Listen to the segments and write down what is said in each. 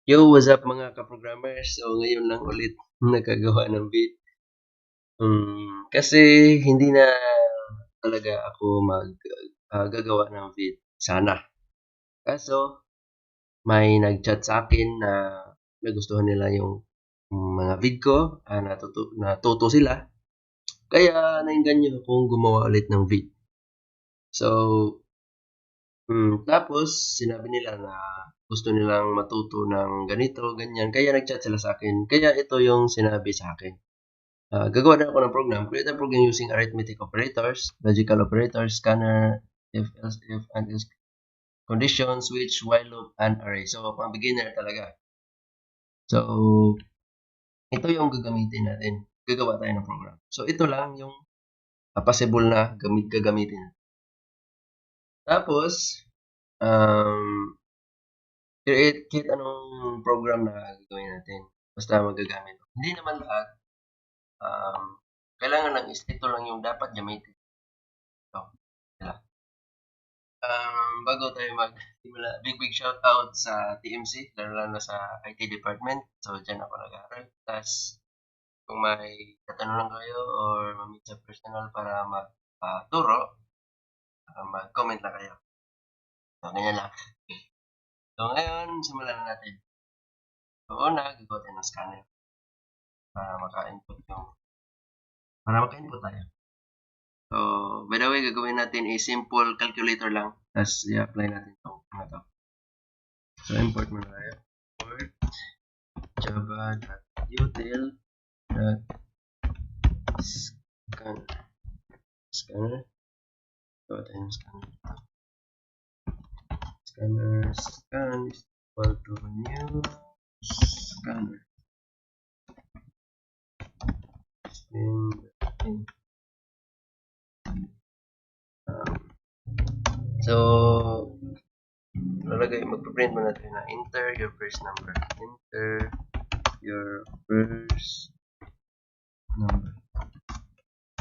Yo, what's up mga ka-programmers? So, ngayon lang ulit nakagawa ng beat. Kasi hindi na talaga ako gagawa ng beat. Sana. Kaso, may nag-chat sa akin na nagustuhan nila yung mga beat ko. Natuto sila. Kaya nainganyo akong gumawa ulit ng beat. So, tapos sinabi nila na gusto nilang matuto ng ganito, ganyan. Kaya nag-chat sila sa akin. Kaya ito yung sinabi sa akin. Gagawa na ako ng program. Create a program using arithmetic operators, logical operators, scanner, if, else, if, and else condition, switch, while loop, and array. So, pang beginner talaga. So, ito yung gagamitin natin. Gagawa tayo ng program. So, ito lang yung possible na gagamitin. Tapos, um, create anong program na gagawin natin. Basta magagamit. Hindi naman lahat. Um, kailangan lang ito lang yung dapat gamitin. So, yeah. Bago tayo magsimula, big shout out sa TMC, lalo na sa IT department. So, dyan ako nag-aaral. Tapos, kung may katanungan kayo or mamit sa personal para magturo, mag-comment lang kayo. So, ganyan lang. So, ngayon, simulan na natin. So, una, gagawa tayo ng scanner para maka-input tayo. So, by the way, gagawin natin a simple calculator lang. Tapos, i-apply natin itong to. So, import muna tayo. Import java.util.scanner. Gawa tayo ng scanner. Scan is equal to new scanner. So, magpa-print mo natin na enter your first number. Enter your first number.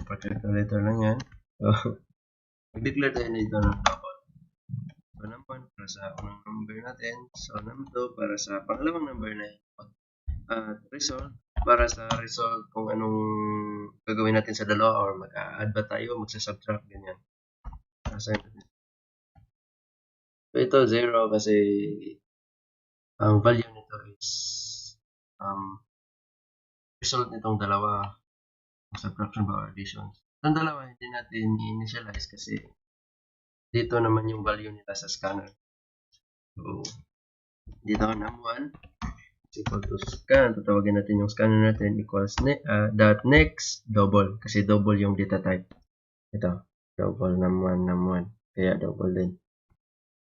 Pa-calculator lang yan. So, mag-declare tayo dito ng double. So, number para sa unang number natin. So, number para sa pangalawang number na result. Para sa result kung anong gagawin natin sa dalawa or mag-add ba tayo, magsa-subtract, ganyan. So, ito 0 kasi ang value nito is result nitong dalawa, subtraction ba or addition. Itong dalawa hindi natin i-initialize kasi dito naman yung value nila sa scanner. So, dito num1 is equal to scan. Tatawagin natin yung scanner natin equals dot next double kasi double yung data type. Ito, double num1. Kaya double din.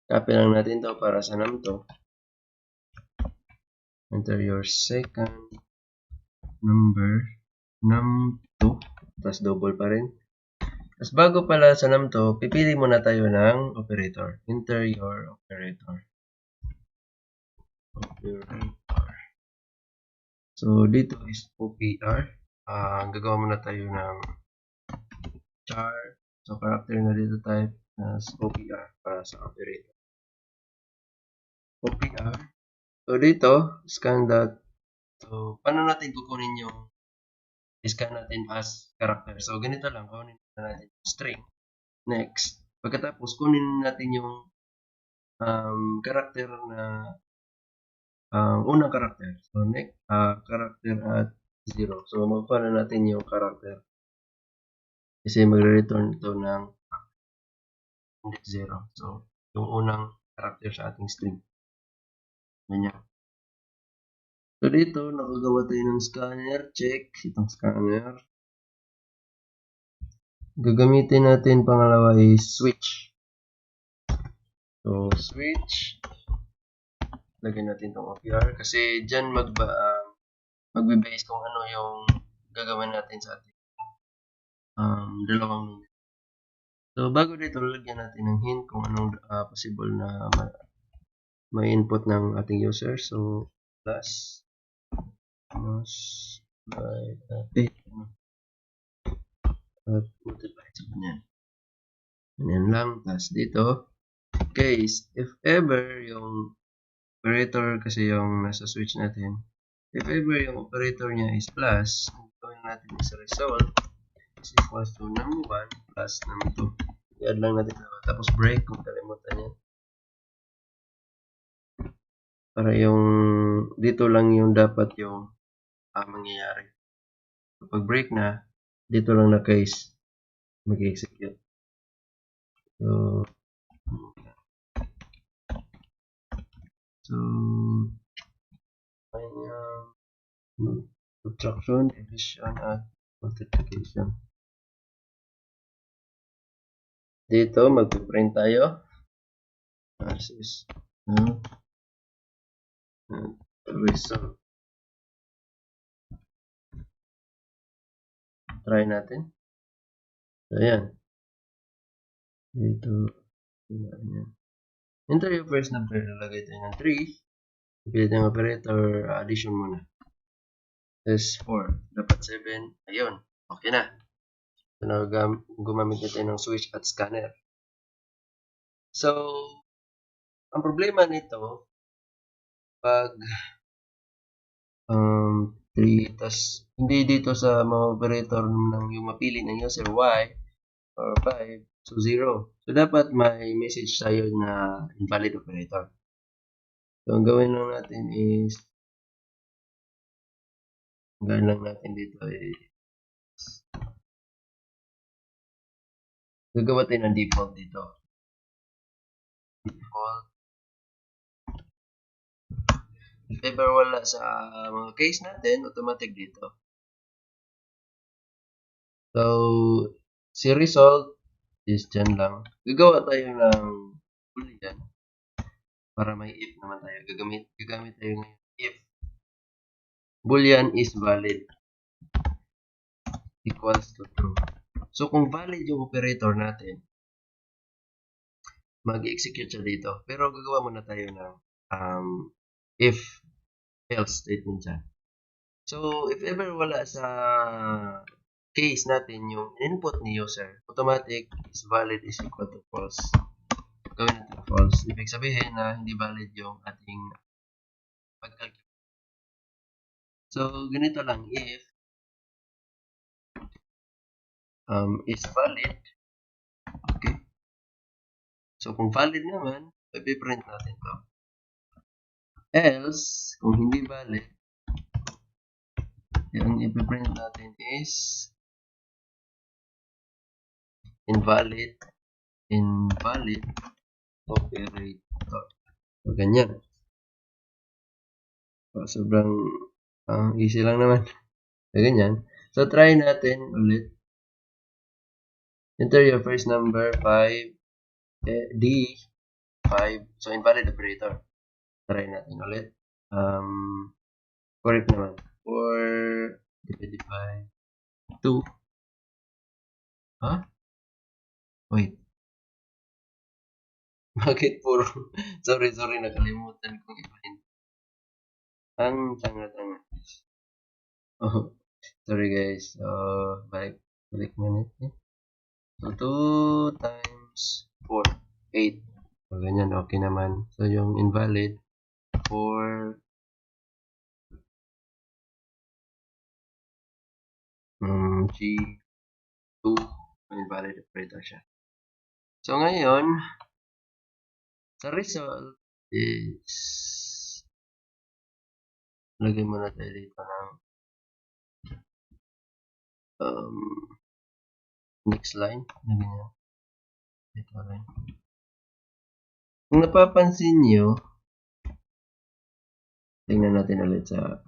Copy lang natin to para sa num2. Enter your second number, num2, tapos double pa rin. Tapos bago pala sa num2, pipili muna tayo ng operator. Enter your operator. So, dito is OPR. Gagawa muna tayo ng char. So, character na dito type as OPR para sa operator. OPR. So, dito, scan that. So, paano natin kukunin yung scan natin as character? So, ganito lang. Kunin natin yung string. Next. Pagkatapos, kunin natin yung character na unang karakter. So, next, character at 0. So, magkuha na natin yung character. Kasi magre-return ito ng index 0. So, yung unang character sa ating string. Ganyan. So, dito, nakagawa tayo ng scanner. Check itong scanner. Gagamitin natin pangalawa is switch. So, switch. Lagyan natin itong OPR. Kasi dyan magbe-base kung ano yung gagawin natin sa ating dalawang numero. So, bago dito, lagyan natin ng hint kung anong possible na may input ng ating user. So, plus by at multiply. So, ganyan. Ganyan lang. Plus dito, case, if ever yung operator kasi yung nasa switch natin. If ever yung operator niya is plus, ang gawin natin is result is equals to num1 plus num2. I-add lang natin tapos break kung kalimutan niya. Para yung dito lang yung dapat yung mangyayari. Kapag break na, dito lang na case mag-execute. So may subtraction, division, at multiplication. Dito, mag-print tayo. Versus result. Try natin. So, ayan. Dito. Enter yung first number. Lalagay tayo ng 3. Pilit yung operator. Addition muna. Is 4. Dapat 7. Ayun. Okay na. So, now, gumamit na tayo ng switch at scanner. So, ang problema nito, pag 3, tas hindi dito sa mga operator ng yung mapili ng user y or 5, so 0. So, dapat may message tayo na invalid operator. So, ang gawin lang natin is gagawa tayo ng default dito. Default. If ever wala sa mga case natin, automatic dito. So, si result is dyan lang. Gagawa tayo ng boolean para may if naman tayo. Gagamit tayo ngayon if boolean is valid equals to true. So, kung valid yung operator natin, mag-execute siya dito. Pero gagawa muna tayo ng if else statement dyan. So, if ever wala sa case natin yung input ni user, automatic is valid is equal to false. Gawin natin false. Ibig sabihin na hindi valid yung ating pag-calculate. So, ganito lang. If is valid, okay. So, kung valid naman, ipiprint natin to. Else, kung hindi valid, yung ipiprint natin is invalid operator. So, ganyan. So, sobrang easy lang naman. So, ganyan. So, try natin ulit. Enter your first number, 5, D, 5. So, invalid operator. Try natin ulit. Correct naman. 4 divided by 2. Huh? Wait. Bakit puro? sorry, nakalimutan kong ipahin. Ang tanga-tanga. Oh, sorry guys. So, balik minute. So, 2 times 4, 8. So, ganyan. Okay naman. So, yung invalid, 4, G2, invalid operator siya. So, ngayon, sa result is, lagay muna tayo dito ng next line. Lagay niya. Dito rin. Kung napapansin nyo, tingnan natin ulit sa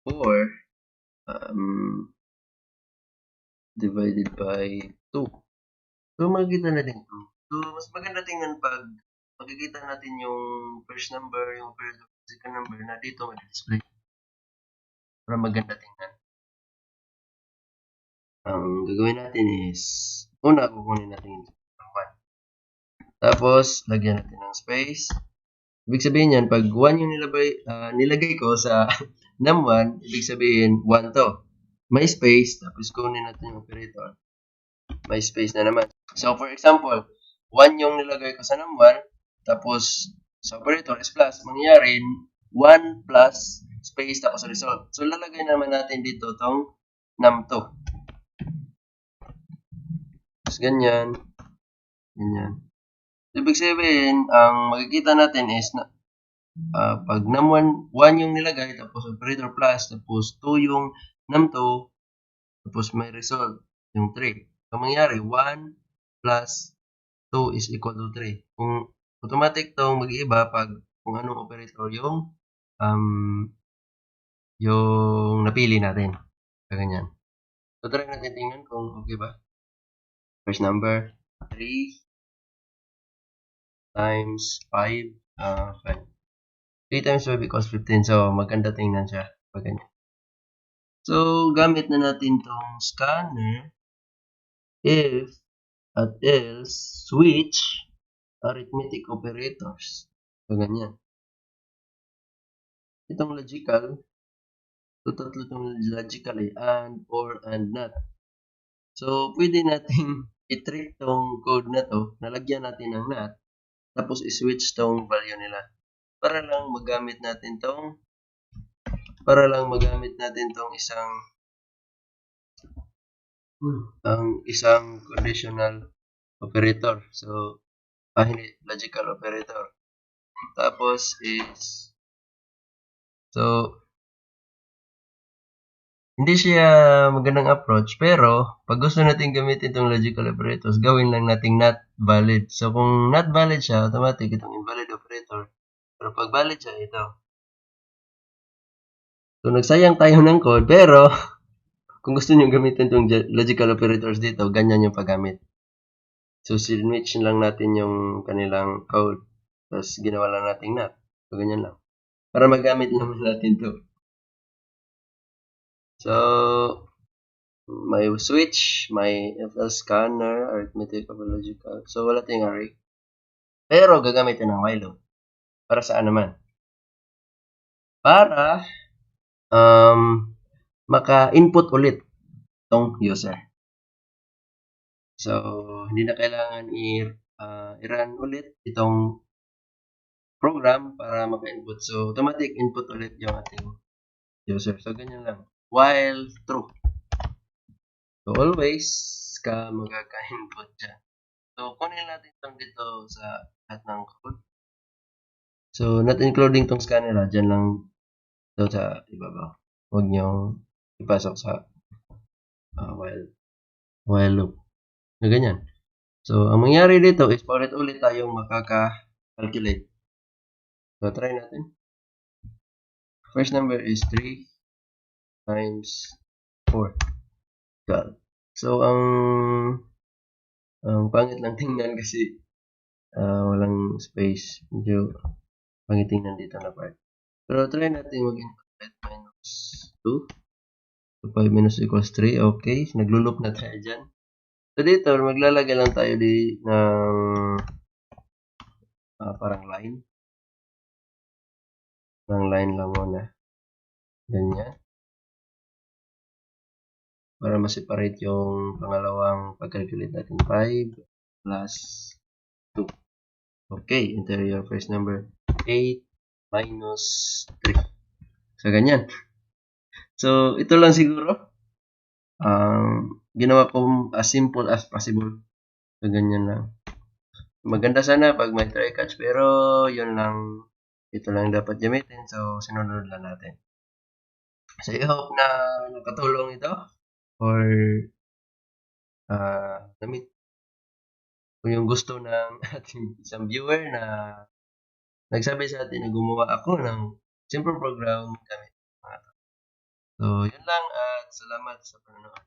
4 divided by 2. So, makikita natin 2. So, mas maganda tingnan pag makikita natin yung first number, yung second number na dito ma-display. Para maganda tingnan. Ang gagawin natin is, una, kukunin natin yung 1. Tapos, lagyan natin ng space. Ibig sabihin yan, pag 1 yung nilagay ko sa num1, ibig sabihin 1 to. May space, tapos kunin natin yung operator. May space na naman. So, for example, 1 yung nilagay ko sa num1, tapos sa operator is plus, mangyayari 1 plus space tapos result. So lalagay naman natin dito tong num2. Tapos ganyan. Ibig sabihin, ang makikita natin is na pag num1 yung nilagay, tapos operator plus, tapos 2 yung num2, tapos may result, yung 3. So mangyayari 1 plus 2 is equal to 3. Kung automatic tong mag-iiba pag kung anong operator yung napili natin. So, ganyan. So, try natin tingnan kung okay ba. First number, 3 times 5, 5. 3 times 5 equals 15. So, maganda tingnan siya. Pag ganyan. So, gamit na natin tong scanner if at else switch arithmetic operators. So, ganyan. Itong logical, tatlo itong logical and, or, and, not. So, pwede natin i-trick tong code na to, nalagyan natin ng not, tapos i-switch tong value nila. Para lang magamit natin tong isang conditional operator. So, hindi, logical operator. Tapos is, so, hindi siya magandang approach, pero pag gusto natin gamitin itong logical operators, gawin lang nating not valid. So, kung not valid siya, automatic itong invalid operator. Pero pag valid siya, ito. So, nagsayang tayo ng code, pero kung gusto nyo gamitin itong logical operators dito, ganyan yung paggamit. So, switch lang natin yung kanilang code. Tapos, ginawa lang natin not. So, ganyan lang. Para magamit naman natin to. So, may switch, may FL scanner, arithmetic, logical. So, wala tayong array. Pero, gagamitin ng while loop. Para saan naman? Para maka-input ulit itong user. So, hindi na kailangan i-run ulit itong program para maka-input. So, automatic input ulit yung ating user. So, ganyan lang. While true. So, always ka magkaka-input dyan. So, kunin natin itong dito sa lahat ng code. So, not including itong scanner, dyan lang ito sa ibabaw. Huwag nyo ipasok sa while loop. So, ganyan. So, ang mangyari dito is paulit-ulit tayong makaka-calculate. So, try natin. First number is 3 times 4. So, ang pangit lang tingnan kasi walang space. Medyo pangit tingnan dito na part. Pero try natin mag-input minus 2. So, 5 minus equals 3. Okay. Nagluloop na tayo dyan. So, dito, maglalagay lang tayo ng parang line. Parang line lang muna. Ganyan. Para ma-separate yung pangalawang pag-calculate natin. 5 plus 2. Okay, enter your first number. 8 minus 3. So, ganyan. So, ito lang siguro. Ginawa ko as simple as possible. So, ganyan lang. Maganda sana pag may try catch, pero yun lang. Ito lang dapat gamitin. So, sinunod lang natin. So, I hope na nakatulong ito. Or namit kung yung gusto ng ating isang viewer na nagsabi sa atin na gumawa ako ng simple program gamit mga to. So, yun lang at salamat sa panonood.